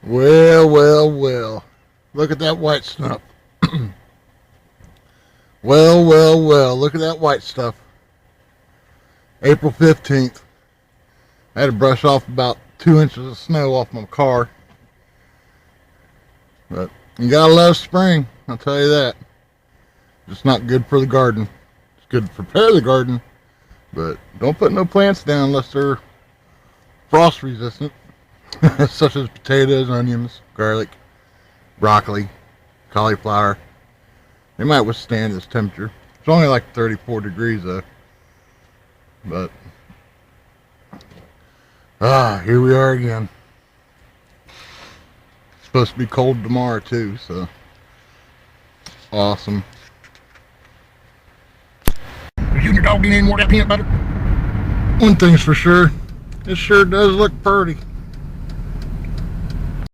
Well, well, well. Look at that white stuff. Well, well, well. Look at that white stuff. April 15th. I had to brush off about 2 inches of snow off my car. But you gotta love spring, I'll tell you that. It's not good for the garden. It's good to prepare the garden, but don't put no plants down unless they're frost resistant, such as potatoes, onions, garlic, broccoli, cauliflower. They might withstand this temperature. It's only like 34 degrees though. But here we are again. It's supposed to be cold tomorrow too, so awesome. Are you and your dog eating any more of that peanut butter? One thing's for sure, it sure does look pretty.